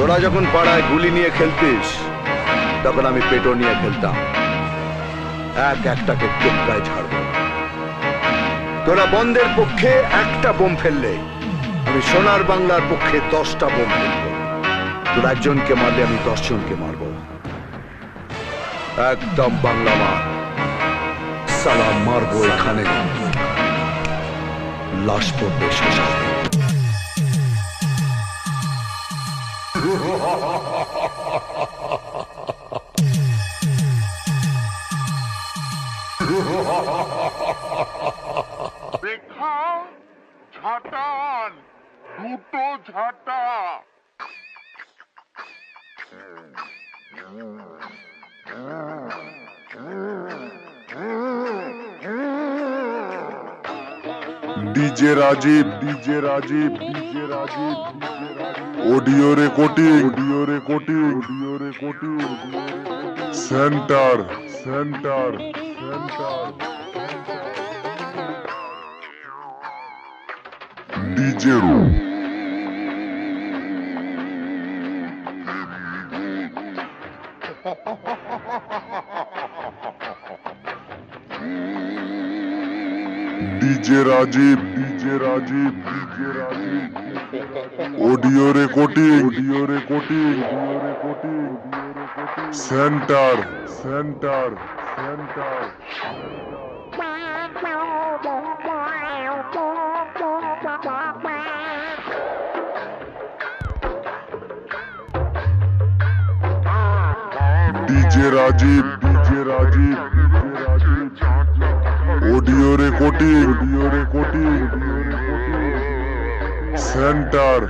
তোরা যখন পাড়ায় গুলি নিয়ে খেলতিস তখন আমি পেটো নিয়ে খেলতাম। এক একটাকে টেক্কায় ছাড়ব। তোরা বন্ধের পক্ষে একটা বোম ফেললে আমি সোনার বাংলার পক্ষে 10টা বোম ফেলব। তোরা একজনকে মারলে আমি 10 জনকে মারব। একদম বাংলা মার। সালাম মারবো এখানে, লাশ পড়বে শ্মশানে। রেখা ঝাঁটান, দুটো ঝাঁটা। DJ Rajib, audio recording, centre, DJ Rajib, audio recording, centre. DJ Rajib, audio recording, centre.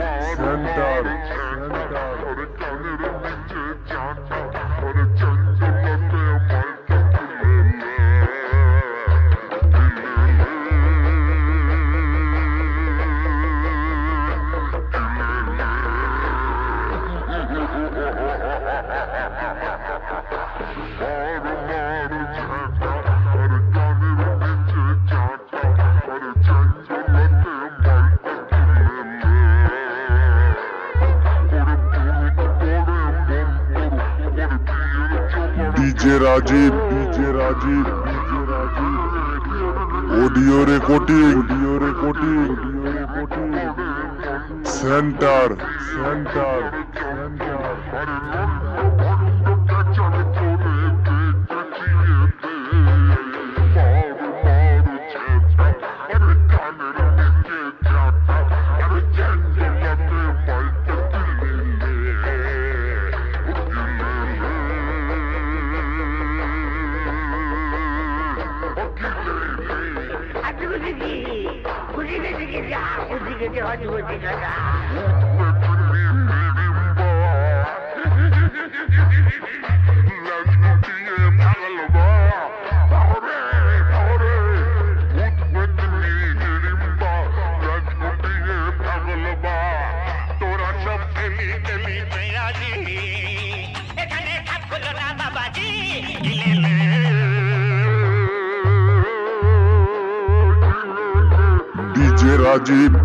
DJ Rajib, audio recording, centre. DJ Rajib,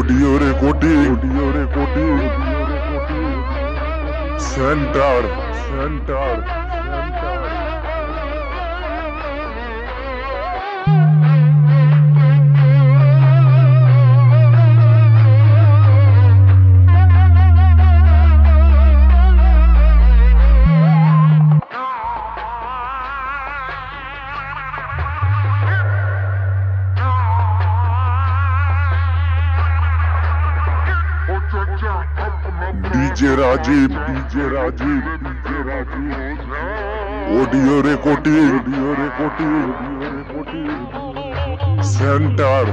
audio recording, centre. DJ Rajib, audio recording, centre.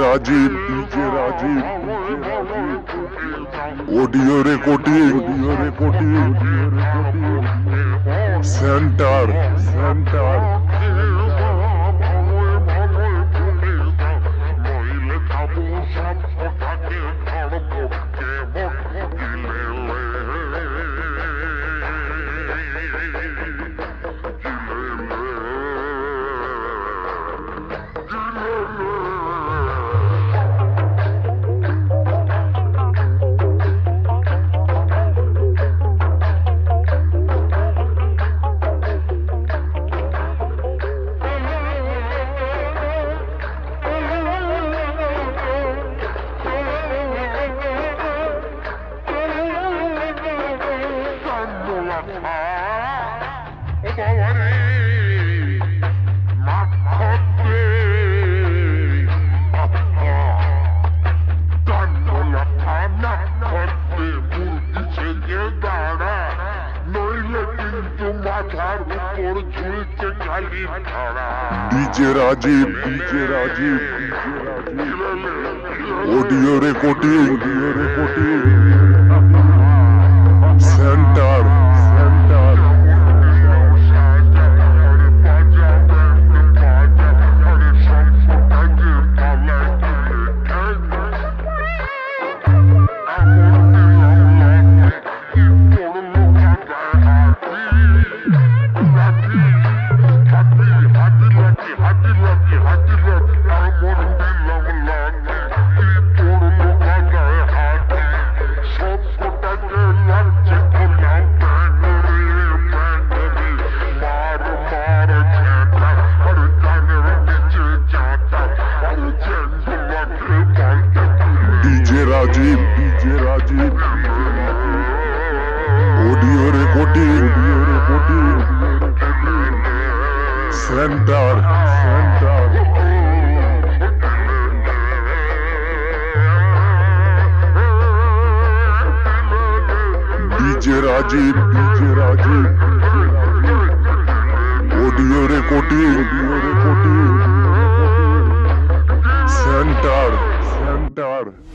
Rajib audio recording centre নইলে খাবো সব ফটাকে ধরবো মাথার উপর ঝুলছে খালি ধারা DJ Rajib audio recording centre DJ Rajib audio recording centre DJ Rajib audio recording centre